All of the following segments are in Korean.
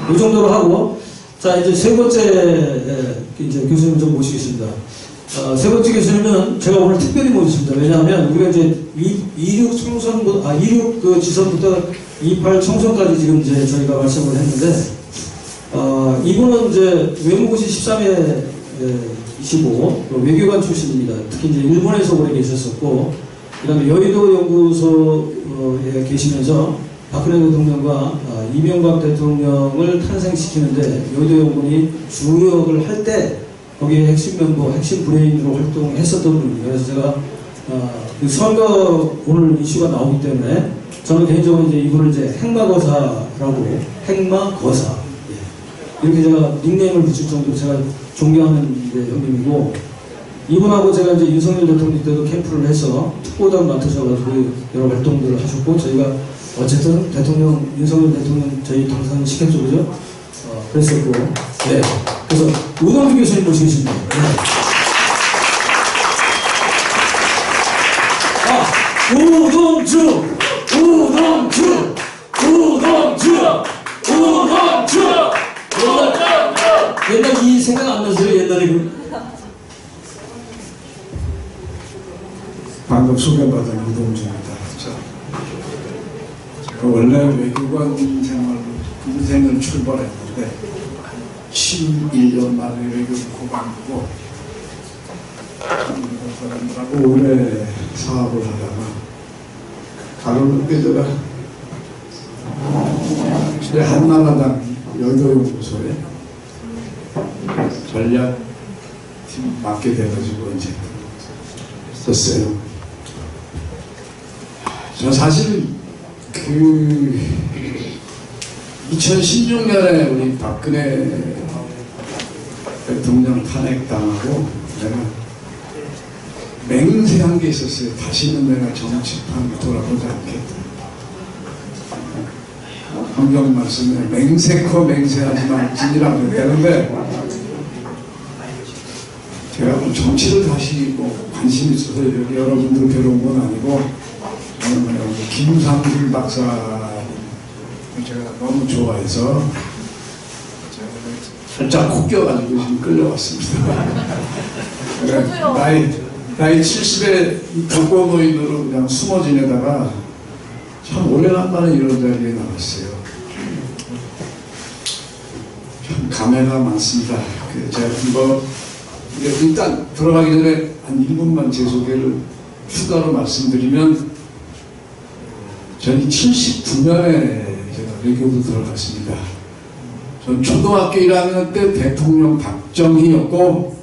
이 정도로 하고, 자, 이제 세 번째, 이제 교수님 좀 모시겠습니다. 세 번째 교수님은 제가 오늘 특별히 모셨습니다. 왜냐하면 우리가 이제 26 그 지선부터 28 총선까지 지금 이제 저희가 말씀을 했는데, 이분은 이제 외무고시 13회이시고, 외교관 출신입니다. 특히 이제 일본에서 오래 계셨었고, 그 다음에 여의도 연구소에 계시면서 박근혜 대통령과 이명박 대통령을 탄생시키는데 여의도 연구원이 주역을 할 때 거기에 핵심 멤버, 핵심 브레인으로 활동했었던 분입니다. 그래서 제가 그 선거 오늘 이슈가 나오기 때문에 저는 개인적으로 이제 이분을 이제 핵마거사라고 핵마거사 이렇게 제가 닉네임을 붙일 정도로 제가 존경하는 이제 형님이고, 이분하고 제가 이제 윤석열 대통령 때도 캠프를 해서 특보단 맡으셔가지고 여러 활동들을 하셨고, 저희가 어쨌든 윤석열 대통령 저희 당선 시켰죠, 그죠? 그랬었고, 네. 그래서 우동주 교수님 모시겠습니다. 네. 우동주! 옛날 이 생각 안 나세요? 옛날에 방금 소개받은 우동주입니다. 제가 원래 외교관 인생을 출발했는데 11년 만에 외교를 고반하고 사람들하고 오래 사업을 하다가 가로를 빼다가 한나라당 여의도연구소에 전략팀 맡게 돼가지고 이제 썼어요. 저 사실 2016년에 우리 박근혜 대통령 탄핵당하고 내가 맹세한 게 있었어요. 다시는 내가 정치판에 돌아보지 않겠다. 성경 말씀에 맹세코 맹세하지 말지니라고 했다는데, 제가 뭐 정치를 다시 뭐 관심 있어서 여기 여러분들 뵈러온 건 아니고, 저는 김상준 박사 제가 너무 좋아해서 살짝 코 껴가지고 지금 끌려왔습니다. 나이 70에 독거노인으로 그냥 숨어 지내다가 참 오래간만에 이런 자리에 나왔어요. 참 감회가 많습니다. 제가 뭐 일단 들어가기 전에 한 1분만 제 소개를 추가로 말씀드리면, 저는 79년에 제가 외교부 들어갔습니다. 전 초등학교 1학년 때 대통령 박정희였고,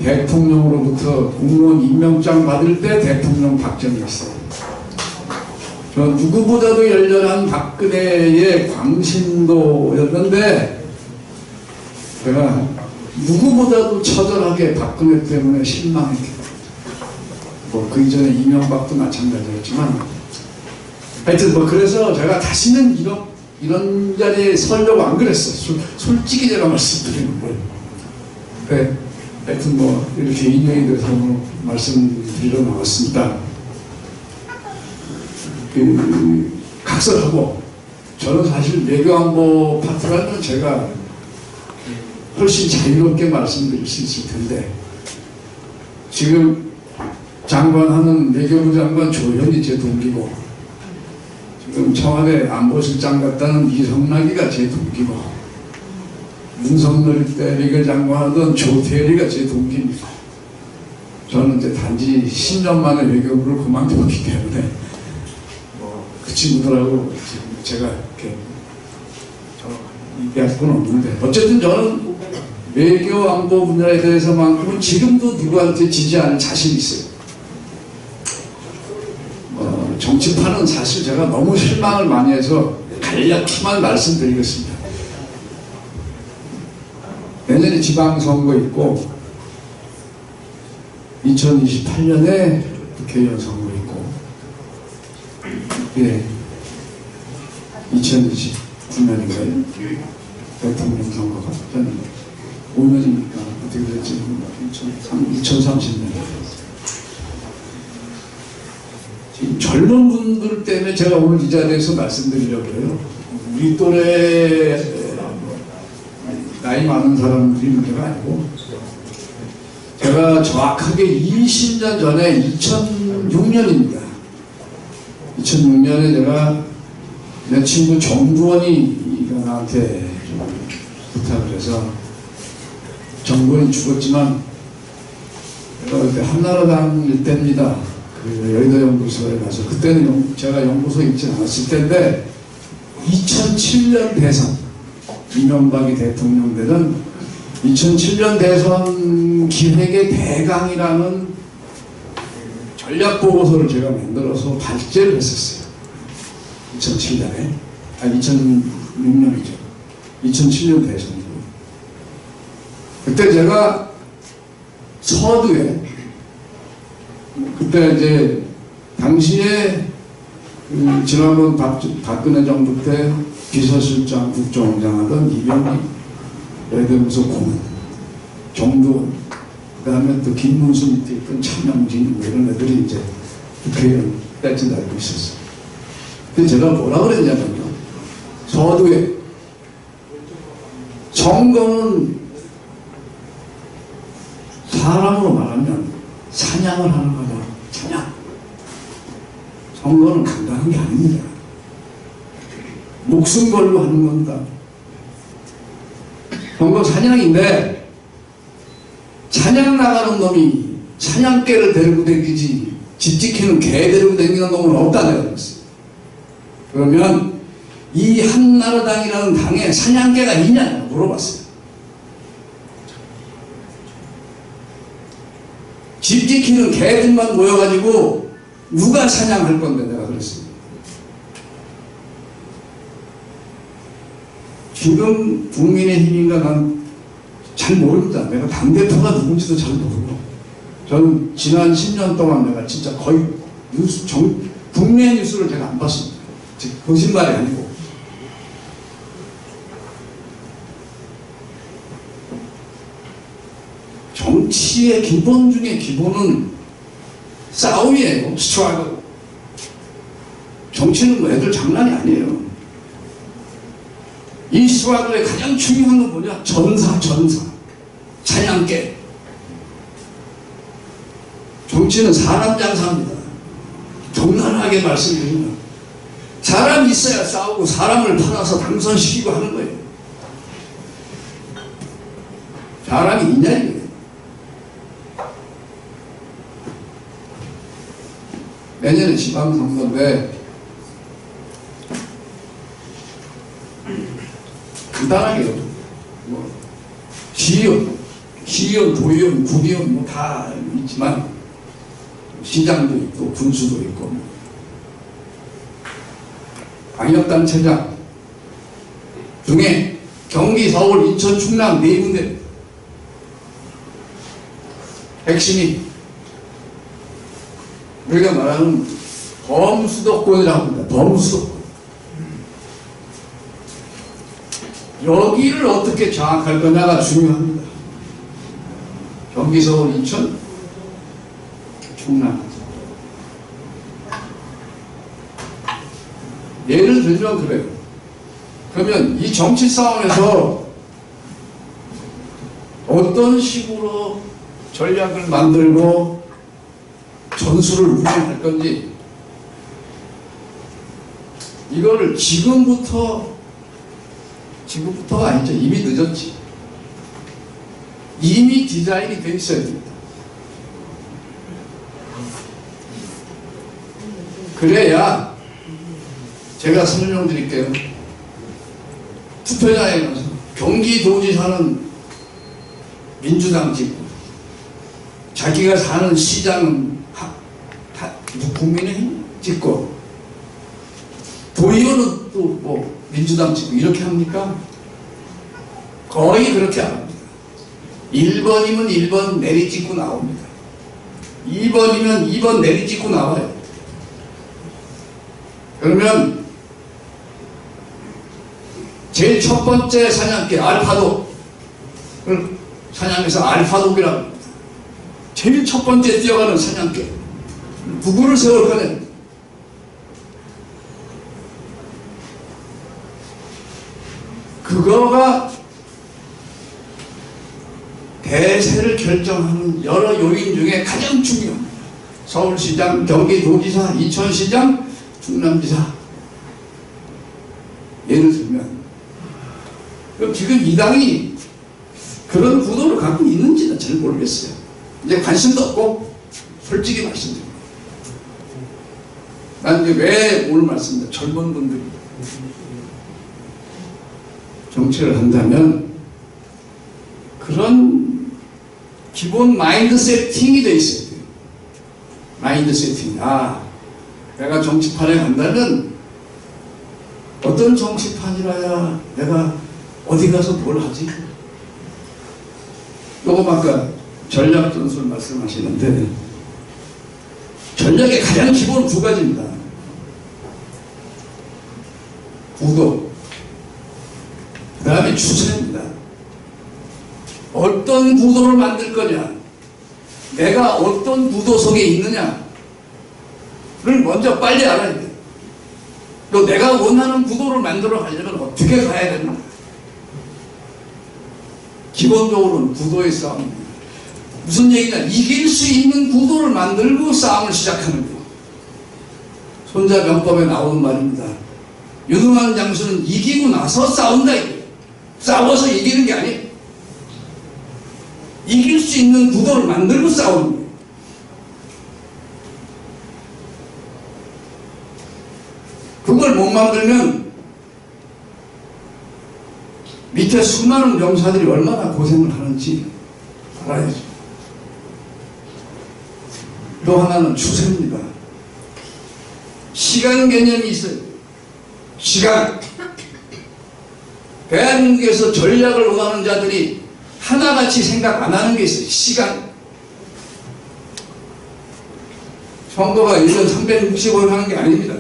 대통령으로부터 공무원 임명장 받을 때 대통령 박정희였어요. 전 누구보다도 열렬한 박근혜의 광신도였는데, 제가 누구보다도 처절하게 박근혜 때문에 실망했겠다. 뭐 그 이전에 이명박도 마찬가지였지만, 하여튼 뭐 그래서 제가 다시는 이런 자리에 서려고 안 그랬어요. 솔직히 제가 말씀드리는 거예요. 네. 하여튼 뭐 이렇게 인연이 돼서 말씀드리러 나왔습니다. 각설하고, 저는 사실 외교안보 파트라는 제가 훨씬 자유롭게 말씀드릴 수 있을 텐데, 지금 장관하는 외교부 장관 조현이 제 동기고, 지금 청와대 안보실장 같다는 이성락이가 제 동기고, 윤석열 때 외교장관하던 조태리가 제 동기입니다. 저는 이제 단지 10년 만에 외교부를 그만두었기 때문에 그 친구들하고 제가 이렇게 얘기할 건 없는데, 어쨌든 저는 외교 안보 분야에 대해서만큼은 지금도 누구한테 지지 않을 자신이 있어요. 정치판은 사실 제가 너무 실망을 많이 해서 간략히만 말씀드리겠습니다. 내년에 지방선거 있고, 2028년에 국회의원 선거 있고, 예, 2029년인가요? 대통령 선거가 한 5년이니까 어떻게 될지 2030년. 지금 젊은 분들 때문에 제가 오늘 이 자리에서 말씀드리려고 해요. 우리 또래 나이 많은 사람들이 문제가 아니고 제가 정확하게 20년 전에 2006년입니다. 2006년에 제가 내 친구 정두원이 나한테 좀 부탁을 해서 정두원이 죽었지만 내가 그때 한나라당일 때입니다. 그 여의도 연구소에 가서 그때는 제가 연구소에 있지 않았을 때인데 2007년 대선 이명박이 대통령 되는 2007년 대선 기획의 대강이라는 전략보고서를 제가 만들어서 발제를 했었어요. 2007년에 2006년이죠. 2007년 대선이고 그때 제가 서두에 그때 이제 당시에 그 지난번 박근혜 정부 때 비서실장 국정원장 하던 이병기 여의도연구소 고문 정두원 그 다음에 또 김문수 밑에 있던 차명진 뭐 이런 애들이 이제 국회의원 때쯤 달고 있었어요. 근데 제가 뭐라 그랬냐면요. 서두에 정권은 사람으로 말하면 사냥을 하는 거다. 사냥. 선거는 간단한 게 아닙니다. 목숨 걸고 하는 겁니다. 선거 사냥인데 사냥 나가는 놈이 사냥개를 데리고 다니지 집 지키는 개 데리고 다니는 놈은 없다 내가 그랬어요. 그러면 이 한나라당이라는 당에 사냥개가 있냐고 물어봤어요. 집 지키는 개들만 모여가지고 누가 사냥할 건데 내가 그랬습니다. 지금 국민의힘인가 난 잘 모릅니다. 내가 당대표가 누군지도 잘 모르고 저는 지난 10년 동안 내가 진짜 거의 뉴스, 국내 뉴스를 제가 안 봤습니다. 거짓말이 아니고 정치의 기본 중에 기본은 싸움이에요. 스트라이크. 정치는 뭐 애들 장난이 아니에요. 이 스트라이크의 가장 중요한 건 뭐냐? 전사. 사냥개. 정치는 사람 장사입니다. 적나라하게 말씀드리면 사람이 있어야 싸우고 사람을 팔아서 당선시키고 하는 거예요. 사람이 있냐 이거예요. 내년에 지방선거인데 간단하게 뭐 시의원, 도의원, 구의원 뭐 다 있지만 시장도 있고 군수도 있고 광역단체장 중에 경기, 서울, 인천, 충남 네 군데 핵심이 우리가 말하는 범수도권이라고 합니다. 범수도권. 여기를 어떻게 장악할 거냐가 중요합니다. 경기, 서울, 인천, 충남. 예를 들면 그래요. 그러면 이 정치 싸움에서 어떤 식으로 전략을 만들고 전술을 운영할 건지 이거를 지금부터가 아니죠. 이미 늦었지. 이미 디자인이 돼 있어야 됩니다. 그래야 제가 설명드릴게요. 투표장에 가서 경기도지사는 민주당 찍고 자기가 사는 시장은 국민의힘 찍고 도의원은 또 뭐 민주당 찍고 이렇게 합니까? 거의 그렇게 안 합니다. 1번이면 1번 내리 찍고 나옵니다. 2번이면 2번 내리 찍고 나와요. 그러면 제일 첫 번째 사냥개 알파독 사냥에서 알파독이라고 합니다. 제일 첫 번째 뛰어가는 사냥개 누구를 세울 거냐? 그거가 대세를 결정하는 여러 요인 중에 가장 중요합니다. 서울시장, 경기도지사, 인천시장, 충남지사. 예를 들면 그럼 지금 이 당이 그런 구도를 갖고 있는지는 잘 모르겠어요. 이제 관심도 없고 솔직히 말씀드립니다. 난 이제 왜 오늘 말씀드립니다. 젊은 분들이 정치를 한다면 그런 기본 마인드 세팅이 돼 있어야 돼요. 마인드 세팅. 내가 정치판에 간다면 어떤 정치판이라야 내가 어디 가서 뭘 하지? 요거 아까 전략 전술 말씀하시는데 전략의 가장 기본 두 가지입니다. 구도, 그 다음에 추세입니다. 어떤 구도를 만들 거냐, 내가 어떤 구도 속에 있느냐를 먼저 빨리 알아야 돼. 또 내가 원하는 구도를 만들어 가려면 어떻게 가야 되나? 기본적으로는 구도의 싸움입니다. 무슨 얘기냐? 이길 수 있는 구도를 만들고 싸움을 시작하는 거예요. 손자병법에 나오는 말입니다. 유능한 장수는 이기고 나서 싸운다 이거예요. 싸워서 이기는 게 아니에요. 이길 수 있는 구도를 만들고 싸우는 거예요. 그걸 못 만들면 밑에 수많은 병사들이 얼마나 고생을 하는지 알아야죠. 또 하나는 추세입니다. 시간 개념이 있어요. 시간. 대한민국에서 전략을 원하는 자들이 하나같이 생각 안 하는 게 있어요. 시간. 선거가 1년 365일 하는 게 아닙니다.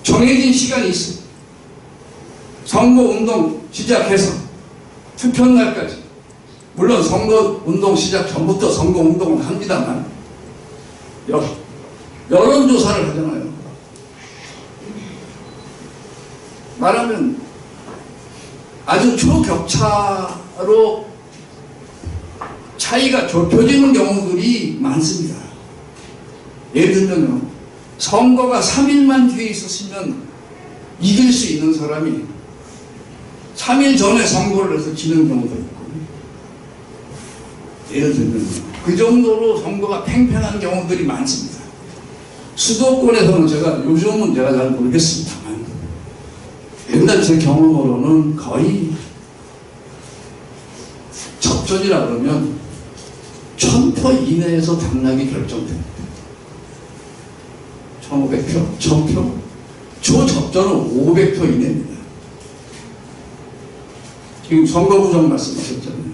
정해진 시간이 있어요. 선거운동 시작해서 투표날까지. 물론 선거운동 시작 전부터 선거운동을 합니다만 여론조사를 하잖아요. 말하면 아주 초격차로 차이가 좁혀지는 경우들이 많습니다. 예를 들면요, 선거가 3일만 뒤에 있었으면 이길 수 있는 사람이 3일 전에 선거를 해서 지는 경우도 있고, 예를 들면 그 정도로 선거가 팽팽한 경우들이 많습니다. 수도권에서는 요즘은 제가 잘 모르겠습니다만 옛날 제 경험으로는 거의 접전이라 그러면 1000표 이내에서 당락이 결정됩니다. 1500표, 1000표, 초접전은 500표 이내입니다. 지금 선거 부정 말씀하셨잖아요.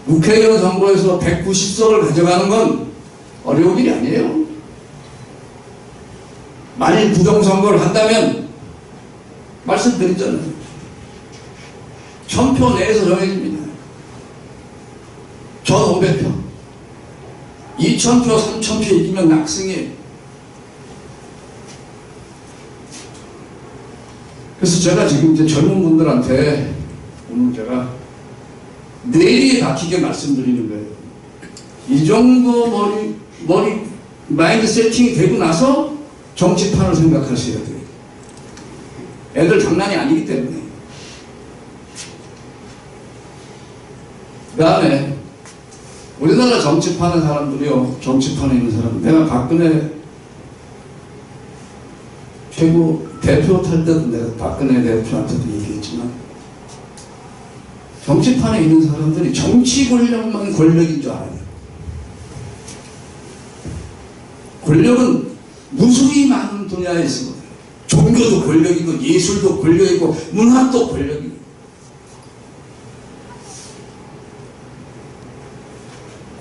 국회의원 선거에서 190석을 가져가는 건 어려운 일이 아니에요. 만일 부정선거를 한다면 말씀드렸잖아요. 1000표 내에서 정해집니다. 1500표. 2000표, 3000표 이기면 낙승이에요. 그래서 제가 지금 이제 젊은 분들한테 오늘 제가 내리에 박히게 말씀드리는 거예요. 이 정도 머리 마인드 세팅이 되고 나서 정치판을 생각하셔야 돼요. 애들 장난이 아니기 때문에. 그 다음에 우리나라 정치판의 사람들이요, 정치판에 있는 사람, 내가 박근혜 최고 대표 탈 때도 내가 박근혜 대표한테도 얘기했지만, 정치판에 있는 사람들이 정치 권력만 권력인 줄 알아요. 권력은 무수히 많은 분야에 있습니다. 종교도 권력이고, 예술도 권력이고, 문화도 권력이고.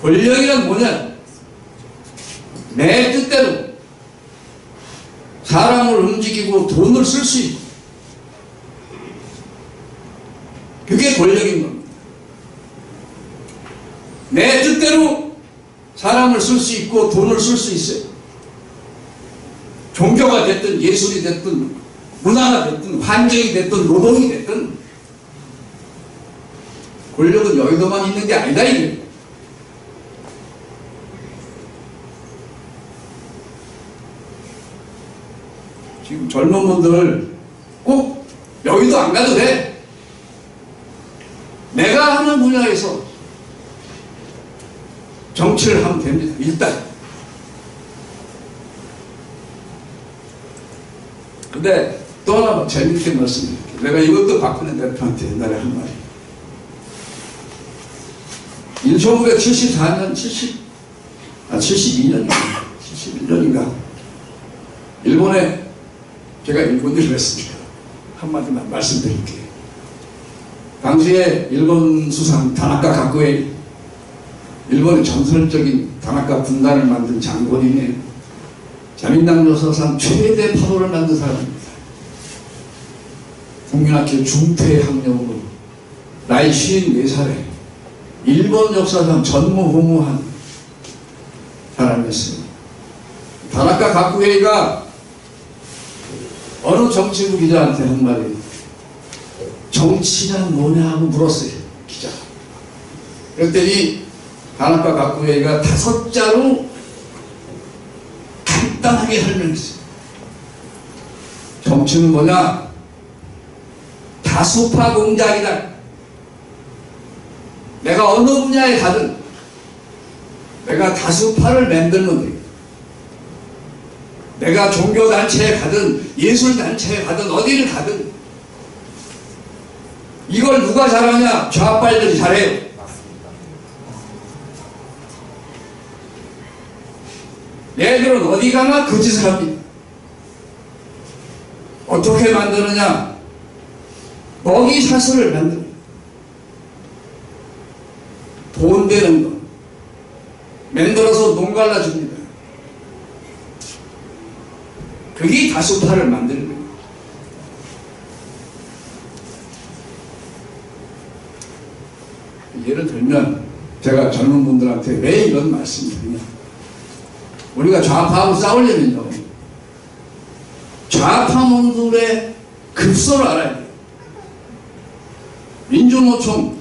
권력이란 뭐냐? 내 뜻대로 사람을 움직이고 돈을 쓸 수 있고, 그게 권력인 겁니다. 내 뜻대로 사람을 쓸 수 있고 돈을 쓸 수 있어요. 종교가 됐든 예술이 됐든 문화가 됐든 환경이 됐든 노동이 됐든 권력은 여의도만 있는 게 아니다 이게. 지금 젊은 분들 꼭 여의도 안 가도 돼. 내가 하는 분야에서 정치를 하면 됩니다. 일단. 근데 또 하나 재밌게 말씀드릴게요. 내가 이것도 박근혜 대표한테 옛날에 한 말이에요. 1974년 72년인가 71년인가 일본에 제가 일본 일을 했습니다. 한마디만 말씀드릴게요. 당시에 일본 수상 다나카 가쿠에 일본의 전설적인 다나카 군단을 만든 장군이네. 자민당 역사상 최대 파도를 만든 사람입니다. 국민학교 중퇴 학령으로 나이 54살에 일본 역사상 전무후무한 사람이었습니다. 다나카 가쿠에이가 어느 정치부 기자한테 한 말이 정치란 뭐냐고 물었어요. 기자가. 그랬더니 다나카 가쿠에이가 5자로 간단하게 설명했어요. 정치는 뭐냐? 다수파 공작이다. 내가 어느 분야에 가든 내가 다수파를 만들면 돼. 내가 종교단체에 가든 예술단체에 가든 어디를 가든 이걸 누가 잘하냐? 좌빨들이 잘해요. 얘들은 어디 가나 그 짓을 합니다. 어떻게 만드느냐? 먹이사슬을 만듭니다. 돈 되는 거 만들어서 농 갈라줍니다. 그게 다수파를 만드는 거예요. 예를 들면 제가 젊은 분들한테 왜 이런 말씀을 드리냐. 우리가 좌파하고 싸우려면요, 좌파놈들의 급소를 알아야 돼요. 민주노총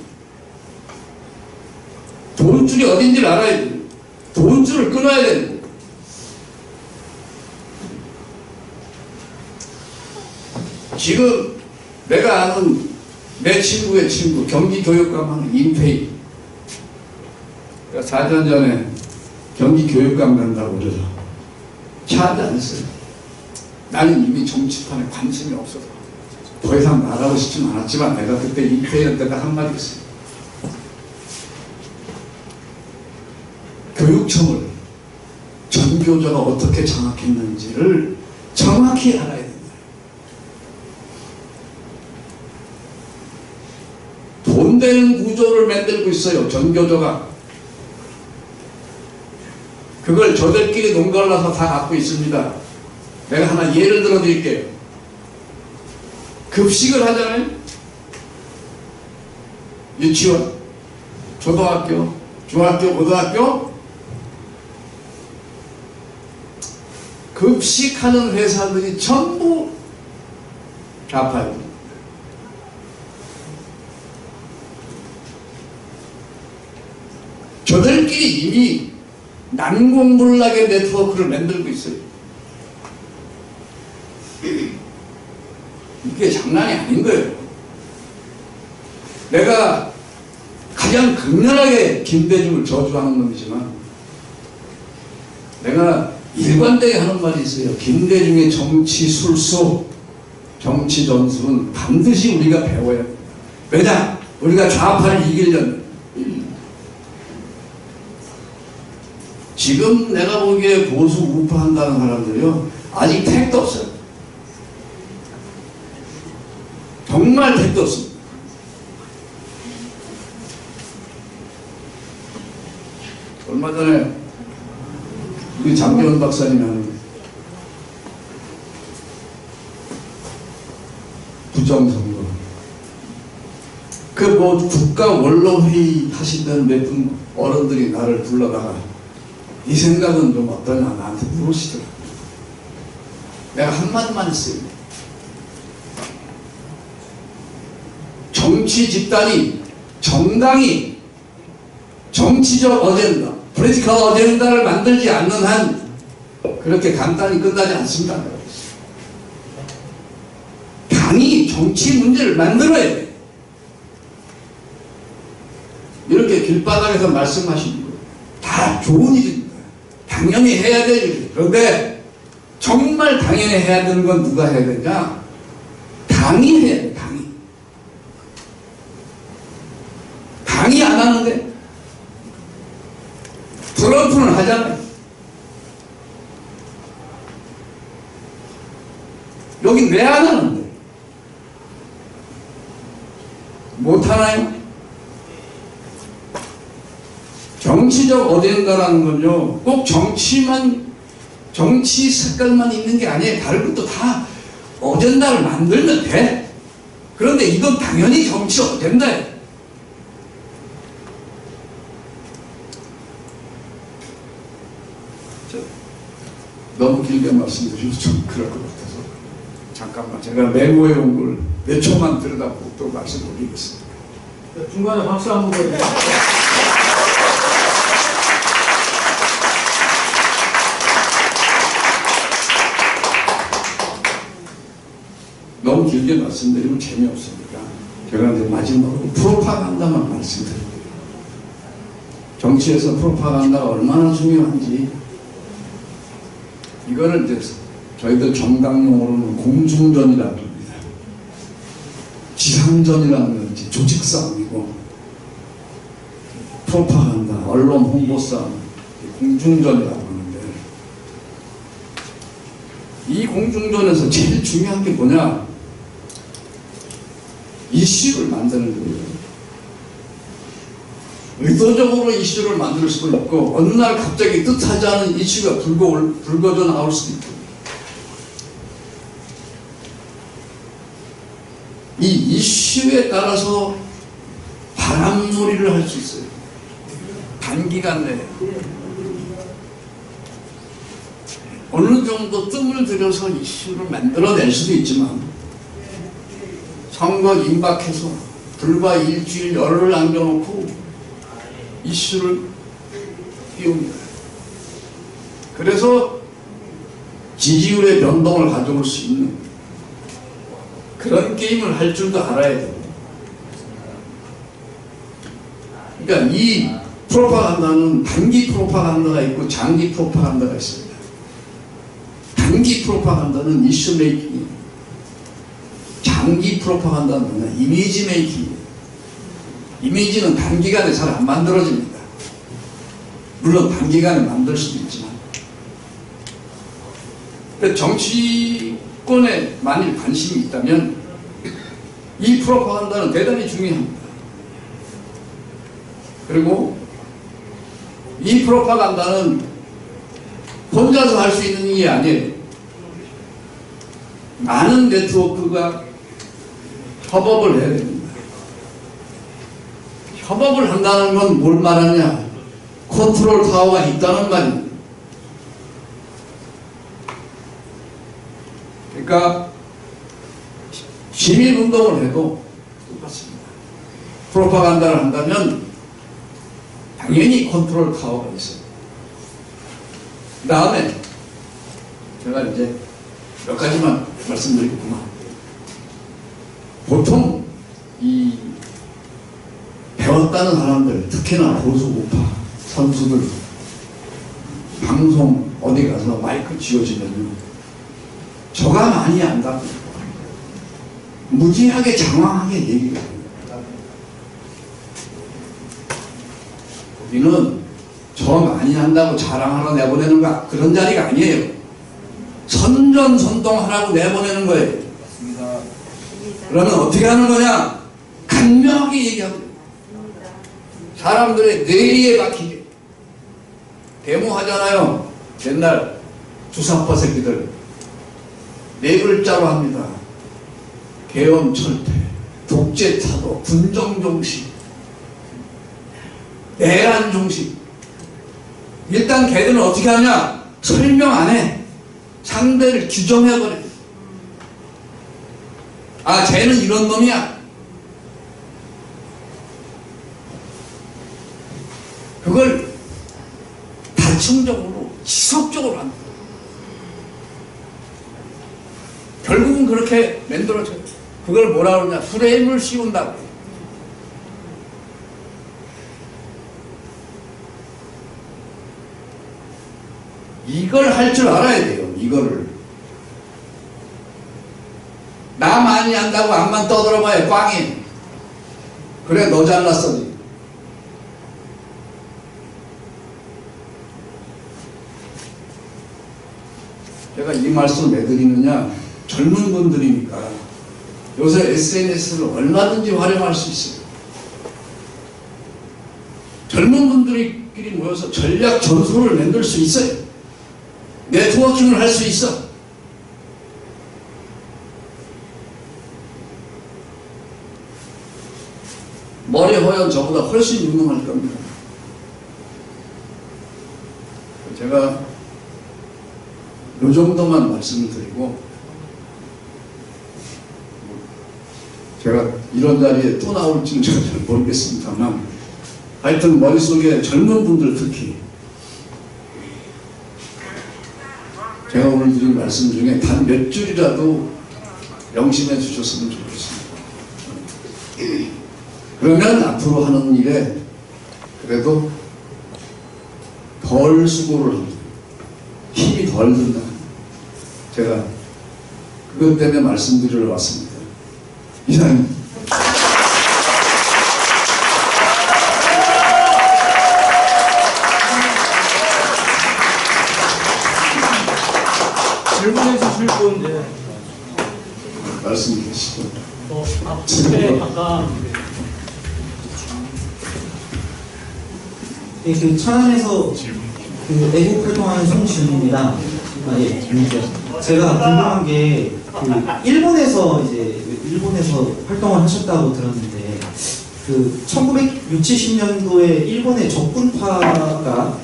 돈줄이 어딘지를 알아야 돼요. 돈줄을 끊어야 돼요. 지금 내가 아는 내 친구의 친구 경기교육감 하는 임페이, 4년 전에 경기교육감 간다고 그래서 차 한잔 했어요. 나는 이미 정치판에 관심이 없어서 더 이상 말하고 싶지는 않았지만 내가 그때 임페이한테가 한마디 했어요. 교육청을 전교조가 어떻게 장악했는지를 정확히 알아야 된다. 돈 되는 구조를 만들고 있어요, 전교조가. 그걸 저들끼리 농갈라서 다 갖고 있습니다. 내가 하나 예를 들어 드릴게요. 급식을 하잖아요. 유치원, 초등학교, 중학교, 고등학교. 급식하는 회사들이 전부 좌파입니다. 저들끼리 이미 난공불락의 네트워크를 만들고 있어요. 이게 장난이 아닌 거예요. 내가 가장 극렬하게 김대중을 저주하는 놈이지만 내가 일관되게 하는 말이 있어요. 김대중의 정치 술수, 정치 전술은 반드시 우리가 배워야 합니다. 왜냐? 우리가 좌파를 이기려면. 지금 내가 보기에 보수 우파 한다는 사람들이요, 아직 택도 없어요. 정말 택도 없습니다. 얼마 전에 우리 장기원 박사님이 하는 부정선거, 그 뭐 국가 원로회의 하신다는 몇 분 어른들이 나를 불러다가 이 생각은 좀 어떠냐 나한테 물으시더라고요. 내가 한마디만 했어요. 정치 집단이, 정당이 정치적 어젠다, 포리티컬 어젠다를 만들지 않는 한 그렇게 간단히 끝나지 않습니다. 당이 정치 문제를 만들어야 돼. 이렇게 길바닥에서 말씀하신 거 다 좋은 일입니다. 당연히 해야 될 일. 그런데 정말 당연히 해야 되는 건 누가 해야 되냐? 당이 해야 돼. 당이 안 하는데 트럼프는 하잖아요. 여긴 왜 안 하는데? 못 하나요? 정치적 어젠다라는 건요, 꼭 정치 색깔만 있는 게 아니에요. 다른 것도 다 어젠다를 만들면 돼. 그런데 이건 당연히 정치 어젠다예요. 너무 길게 말씀드리면 좀 그럴 것 같아서 잠깐만 제가 메모해 온 걸 몇 초만 들여다보고 또 말씀 올리겠습니다. 중간에 박수 한번 보여주세요. 너무 길게 말씀드리면 재미없으니까 제가 이제 마지막으로 프로파간다만 말씀드릴게요. 정치에서 프로파간다가 얼마나 중요한지 이거를 이제 저희들 정당용어로는 공중전이라고 합니다. 지상전이라는 건 이제 조직싸움이고 프로파간다, 언론 홍보싸움, 공중전이라고 하는데 이 공중전에서 제일 중요한 게 뭐냐? 이슈를 만드는 거예요. 의도적으로 이슈를 만들 수도 있고 어느 날 갑자기 뜻하지 않은 이슈가 불거져 나올 수도 있고 이 이슈에 따라서 바람놀이를 할 수 있어요. 단기간 내에 어느 정도 뜸을 들여서 이슈를 만들어낼 수도 있지만 선거 임박해서 불과 일주일 열흘 남겨놓고 이슈를 띄웁니다. 그래서 지지율의 변동을 가져올 수 있는 그런 게임을 할 줄도 알아야 돼요. 그러니까 이 프로파간다는 단기 프로파간다가 있고 장기 프로파간다가 있습니다. 단기 프로파간다는 이슈 메이킹이에요. 장기 프로파간다는 이미지 메이킹이에요. 이미지는 단기간에 잘 안 만들어집니다. 물론 단기간에 만들 수도 있지만 정치권에 만일 관심이 있다면 이 프로파간다는 대단히 중요합니다. 그리고 이 프로파간다는 혼자서 할 수 있는 일이 아니에요. 많은 네트워크가 협업을 해야 됩니다. 협업을 한다는 건 뭘 말하냐? 컨트롤 타워가 있다는 말입니다. 그러니까 시민운동을 해도 똑같습니다. 프로파간다를 한다면 당연히 컨트롤 타워가 있어요. 그 다음에 제가 이제 몇 가지만 말씀드리겠구나. 보통 이 배웠다는 사람들, 특히나 보수 우파 선수들 방송 어디 가서 마이크 쥐어지면 저가 많이 안다고 무지하게 장황하게 얘기해요. 우리는 저 많이 한다고 자랑하러 내보내는 거 그런 자리가 아니에요. 선전선동하라고 내보내는 거예요. 맞습니다. 그러면 어떻게 하는 거냐? 간명하게 얘기하고 사람들의 뇌리에 박히게 데모하잖아요. 옛날 주사파 새끼들 네 글자로 합니다. 계엄철퇴, 독재타도, 군정종식, 내란종식. 일단 걔들은 어떻게 하냐? 설명 안 해. 상대를 규정해버려. 아, 쟤는 이런 놈이야. 이성적으로 지속적으로 한다. 결국은 그렇게 만들어져요. 그걸 뭐라 그러냐, 프레임을 씌운다고. 이걸 할 줄 알아야 돼요. 이거를. 나 많이 한다고 앞만 떠들어봐야 꽝이. 그래 너 잘났어. 제가 이 말씀을 왜 드리느냐, 젊은 분들이니까 요새 SNS를 얼마든지 활용할 수 있어요. 젊은 분들끼리 모여서 전략 전술을 만들 수 있어요. 네트워킹을 할 수 있어. 머리 허연 저보다 훨씬 유능할 겁니다. 제가 이 정도만 말씀을 드리고, 제가 이런 자리에 또 나올지는 잘 모르겠습니다만, 하여튼 머릿속에 젊은 분들 특히 제가 오늘 드린 말씀 중에 단 몇 줄이라도 명심해 주셨으면 좋겠습니다. 그러면 앞으로 하는 일에 그래도 덜 수고를 합니다. 힘이 덜 든다. 제가 그것 때문에 말씀드리러 왔습니다. 이상입니다. 질문해 주실 분, 예. 말씀 주시죠. 네, 아까 네, 그 천안에서 그 애국 활동하는 송지훈입니다. 예, 안녕하세요. 제가 궁금한 게 그 일본에서 활동을 하셨다고 들었는데, 그 1960, 70년도에 일본의 적군파가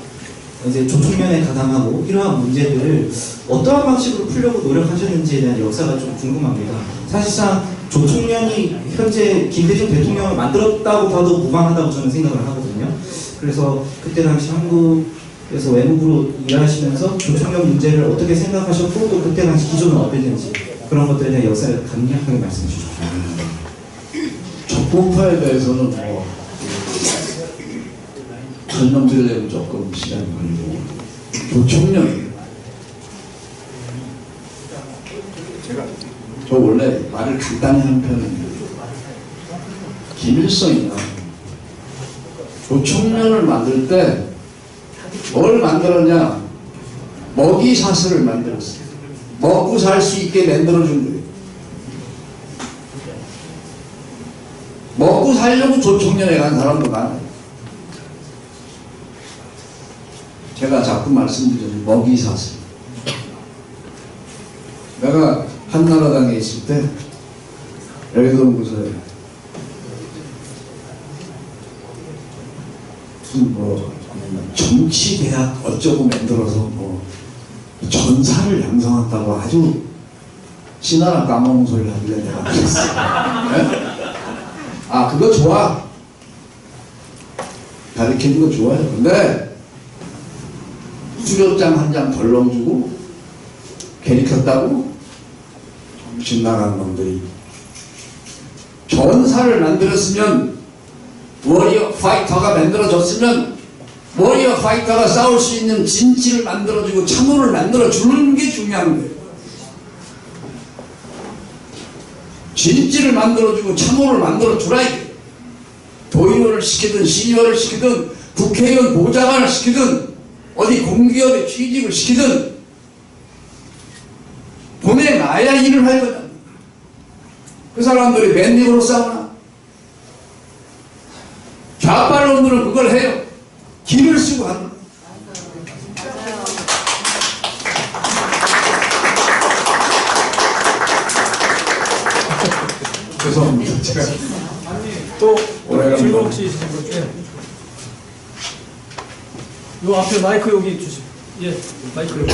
이제 조총련에 가담하고 이러한 문제들을 어떠한 방식으로 풀려고 노력하셨는지에 대한 역사가 좀 궁금합니다. 사실상 조총련이 현재 김대중 대통령을 만들었다고 봐도 무방하다고 저는 생각을 하거든요. 그래서 그때 당시 한국에서 외무부로 일하시면서 조총련 문제를 어떻게 생각하셨고, 또 그때 당시 기조는 어땠는지 그런 것들에 대한 역사를 간략하게 말씀해 주십시오. 적군파에 대해서는 뭐 설명드리려면 조금 시간이 걸리고, 조총련, 저 원래 말을 간단히 하는 편인데, 김일성이나 조총련을 만들 때 뭘 만들었냐, 먹이사슬을 만들었어요. 먹고 살 수 있게 만들어준 거예요. 먹고 살려고 조총련에 간 사람도 많아요. 제가 자꾸 말씀드리죠. 먹이사슬. 내가 한나라당에 있을 때 여의도 연구소에 무슨 정치대학 어쩌고 만들어서 뭐 전사를 양성한다고 아주 신나라 까먹는 소리를 하길래 내가 그랬어. 네? 아, 그거 좋아. 가르치는 거 좋아요. 근데 수료장 한 장 덜 넣어주고 괜히 켰다고 정신 나간 놈들이 전사를 만들었으면, 워리어 파이터가 만들어졌으면 워리어 파이터가 싸울 수 있는 진지를 만들어주고 참호를 만들어주는 게 중요한 거예요. 진지를 만들어주고 참호를 만들어주라. 도의원을 시키든 시의원을 시키든 국회의원 보좌관을 시키든 어디 공기업에 취직을 시키든 보내놔야 일을 할 거다. 그 사람들이 맨입으로 싸우나? 좌빨놈들은 그걸 해요. 길을 쓰고 하는 거예요. 죄송합니다. 제가 또 오래간만에. 질문 혹시 있으신 분 중에? 요 앞에 마이크 여기 주시죠. 예, 마이크 여기.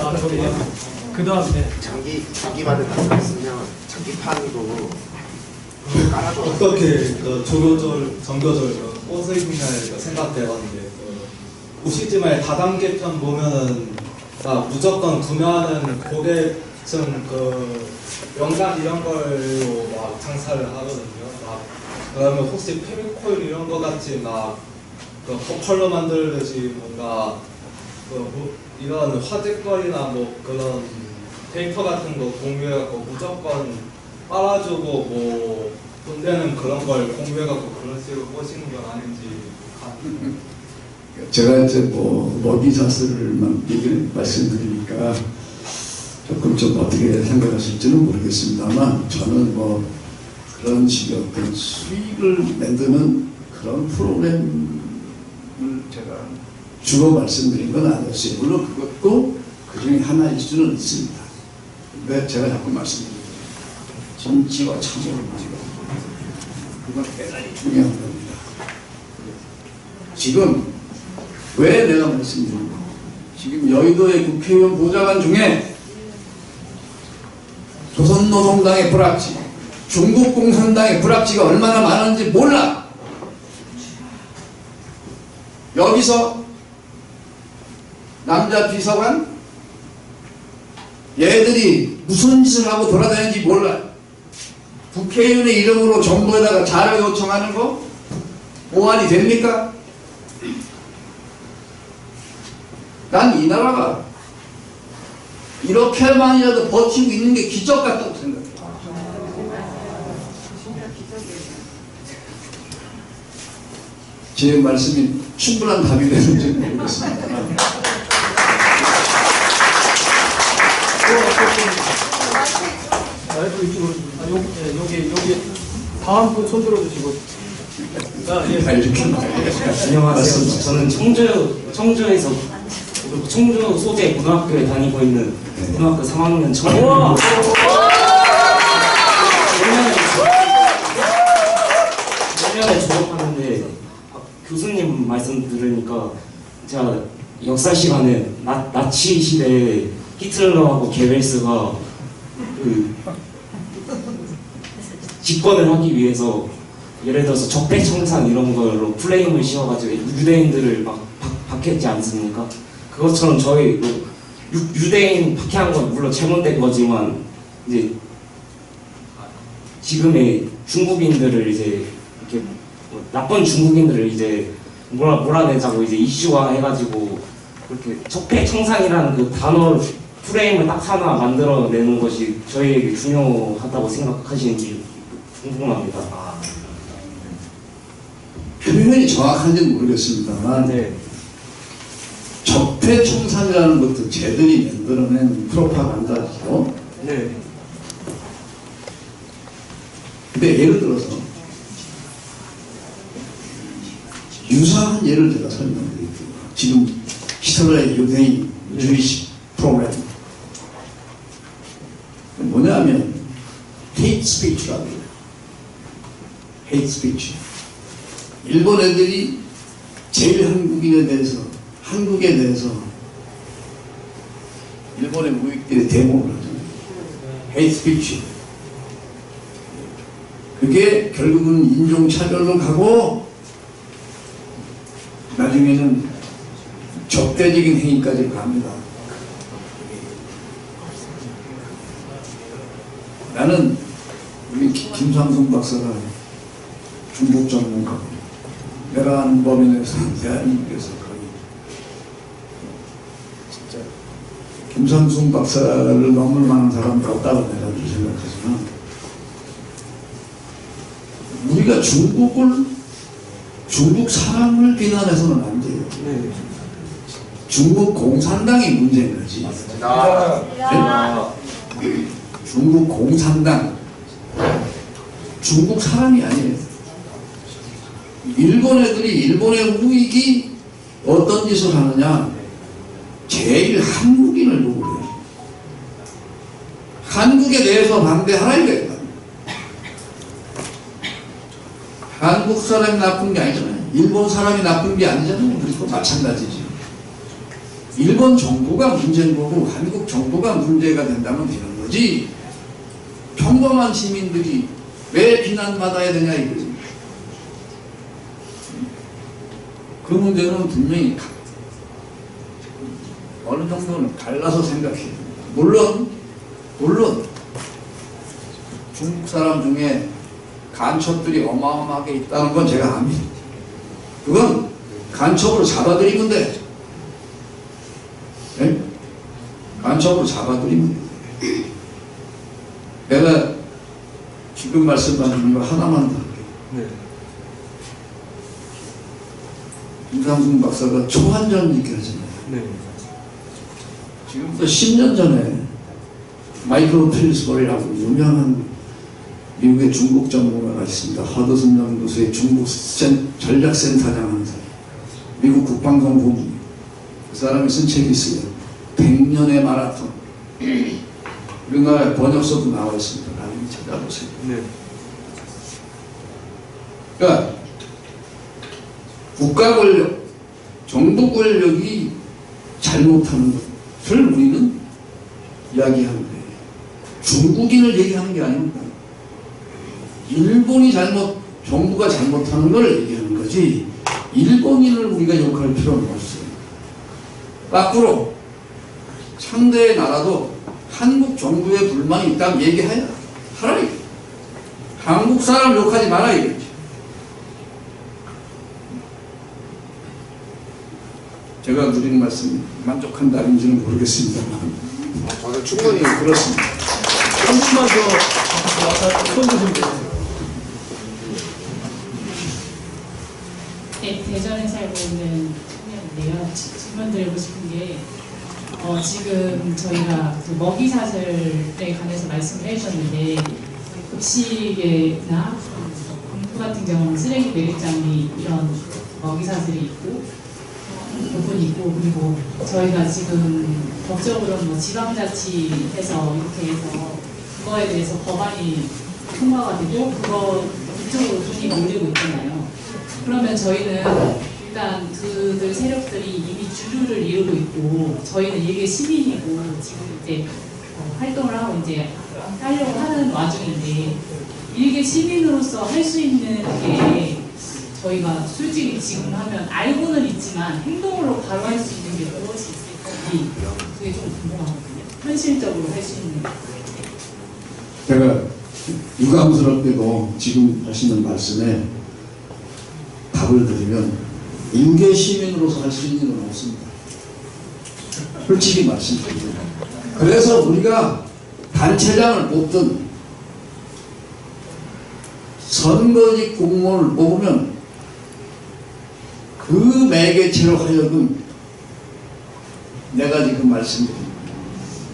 아, 저기. 그 다음에. 장기만을 말씀하시면 장기판으로 깔아줘. 어떻게 정교절 버스 입날 생각돼봤는데, 시즌에 다단계편 보면은 무조건 구매하는 고객층 그 명단 이런 걸로 막 장사를 하거든요. 막 그다음에 혹시 페미코일 이런 거 같이 막그 버컬로 만들듯이 뭔가 이런 화제거리나 뭐 그런 데이터 같은 거 공유해갖고 무조건 빨아주고 뭐 돈 되는 그런 걸 공유해갖고 그런 식으로 꼬시는 건 아닌지. 제가 이제 뭐 러비자스를만 얘기를 말씀드리니까 조금 좀 어떻게 생각하실지는 모르겠습니다만 저는 뭐 그런 식의 어떤 수익을 만드는 그런 프로그램을 제가 주로 말씀드린 건 아니었어요. 물론 그것도 그 중에 하나일 수는 있습니다. 근데 제가 자꾸 말씀드리죠. 진지와 참여를 가지고 그건 대단히 중요한 겁니다. 지금 왜 내가 말씀드린 거? 지금 여의도의 국회의원 보좌관 중에 조선노동당의 불합치, 중국공산당의 불합치가 얼마나 많은지 몰라. 여기서 남자 비서관 얘들이 무슨 짓을 하고 돌아다니는지 몰라. 국회의원의 이름으로 정부에다가 자료 요청하는 거 보완이 됩니까? 난 이 나라가 이렇게만이라도 버티고 있는 게 기적 같다고 생각해요. 제 말씀이 충분한 답이 되는지 모르겠습니다. 마이크 이쪽으로 여기 다음 분 손 들어주시고. 다 이렇게 안녕하세요. 저는 청주에서 청주 소재 고등학교에 다니고 있는 고등학교 3학년 청주입니다. 내년에 졸업하는데 교수님 말씀 들으니까 제가 역사 시간에 나치 시대에 히틀러하고 게벨스가 그 집권을 하기 위해서 예를 들어서 적폐청산 이런 걸로 플레임을 씌워가지고 유대인들을 막 박했지 않습니까? 그것처럼 저희 유대인 박해한 건 물론 잘못된 거지만 이제 지금의 중국인들을 이제 이렇게 나쁜 중국인들을 이제 몰아내자고 이제 이슈화 해가지고 그렇게 적폐청산이라는 그 단어 프레임을 딱 하나 만들어내는 것이 저희에게 중요하다고 생각하시는지 궁금합니다. 표현이 정확한지는 모르겠습니다만 네. 적폐청산이라는 것도 쟤들이 만들어낸 프로파간다죠. 네. 근데 예를 들어서 유사한 예를 제가 설명드릴게요. 지금 히틀러의 유대인 주의식 프로그램 뭐냐면 헤이트 스피치라고 해요. 헤이트 스피치. 일본 애들이 제일 한국에 대해서 일본의 무익들이 데모를 하잖아요. 헤이트 스피치. 그게 결국은 인종차별로 가고 나중에는 적대적인 행위까지 갑니다. 나는 우리 김상성 박사가 중국 전문가고 내가 아는 범위에서 대한민국에서 거의 진짜 김상성 박사를 넘을 만한 사람이 없다고 내가 생각하지만 우리가 중국 사람을 비난해서는 안 돼요. 네. 중국 공산당이 문제인 거지. 네? 중국 공산당, 중국 사람이 아니에요. 일본 애들이 일본의 우익이 어떤 짓을 하느냐, 제일 한국인을 보고 그래요. 한국에 대해서 반대하라 이거예요. 한국 사람이 나쁜 게 아니잖아요. 일본 사람이 나쁜 게 아니잖아요. 그리고 마찬가지지. 일본 정부가 문제인 거고 한국 정부가 문제가 된다면 되는 거지. 평범한 시민들이 왜 비난받아야 되냐 이거지. 그 문제는 분명히 어느 정도는 갈라서 생각해요. 물론 중국 사람 중에 간첩들이 어마어마하게 있다는 건 제가 압니다. 그건 간첩으로 잡아들이면 돼. 네? 간첩으로 잡아들이면 돼. 내가 지금 말씀하신 이거 하나만 더 할게요. 네. 김상중 박사가 초한전 얘기하잖아요. 네. 지금부터 10년 전에 마이클 필스버리라고 유명한 미국의 중국 전문가가 있습니다. 허드슨 연구소의 중국 전략센터장 하는 사람. 미국 국방성공부. 그 사람이 쓴 책이 있어요. 100년의 마라톤. 우리나라 번역서도 나와 있습니다. 나중에 찾아보세요. 네. 그러니까 국가 권력, 정부 권력이 잘못하는 것을 우리는 이야기하는 거예요. 중국인을 얘기하는 게 아닙니다. 일본이 정부가 잘못하는 걸 얘기하는 거지, 일본인을 우리가 욕할 필요는 없어요. 거꾸로 상대의 나라도 한국 정부에 불만이 있다면 얘기해야 하라. 한국 사람 욕하지 마라 이거지. 제가 누리는 말씀이 만족한다는지는 모르겠습니다만 저는 충분히 그렇습니다. 한 분만 더 손 좀 대주세요. 네, 대전에 살고 있는 청년인데요. 질문 드리고 싶은 게 지금 저희가 그 먹이 사슬에 관해서 말씀을 해주셨는데 급식이나 공부 같은 경우는 쓰레기 매립장이 이런 먹이 사슬이 있고 부분이 있고, 그리고 저희가 지금 법적으로 뭐 지방자치해서 이렇게 해서 그거에 대해서 법안이 통과가 되고 그쪽으로 돈이 몰리고 있잖아요. 그러면 저희는 일단 그들 세력들이 이미 주류를 이루고 있고 저희는 일개 시민이고 지금 이제 활동을 하고 이제 하려고 하는 와중인데 일개 시민으로서 할 수 있는 게 저희가 솔직히 지금 하면 알고는 있지만 행동으로 바로 할 수 있는 게 무엇이 있을지 그게 좀 궁금하거든요. 현실적으로 할 수 있는. 제가 유감스럽게도 지금 하시는 말씀에 답을 드리면 인계 시민으로서 할 수 있는 건 없습니다. 솔직히 말씀드립니다. 그래서 우리가 단체장을 뽑든 선거직 공무원을 뽑으면 그 매개체로 하여금 내가 지금 말씀드린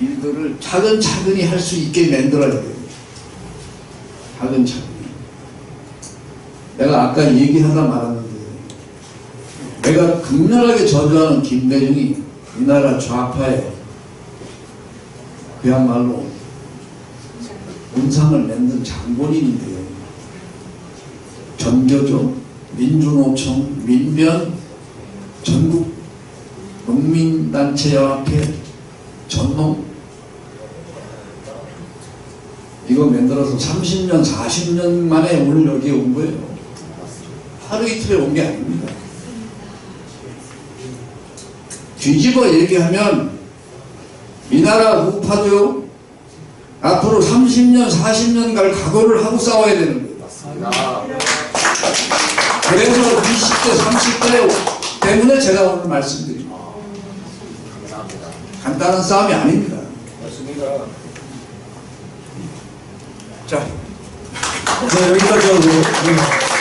일들을 차근차근히 할 수 있게 만들어야 돼요. 차근차근히. 내가 아까 얘기하다 말았는데 내가 극렬하게 저주하는 김대중이 이 나라 좌파에 그야말로 운상을 만든 장본인인데요. 전교조, 민주노총, 민변, 전국 농민단체연합회, 전농 이거 만들어서 30년, 40년 만에 오늘 여기에 온 거예요. 하루 이틀에 온 게 아닙니다. 뒤집어 얘기하면 이 나라 우파도요 앞으로 30년, 40년 갈 각오를 하고 싸워야 되는 거예요. 그래서 20대, 30대 때문에 제가 오늘 말씀드립니다. 간단한 싸움이 아닙니다. 맞습니다. 자, 네, 여기까지 하고. 네.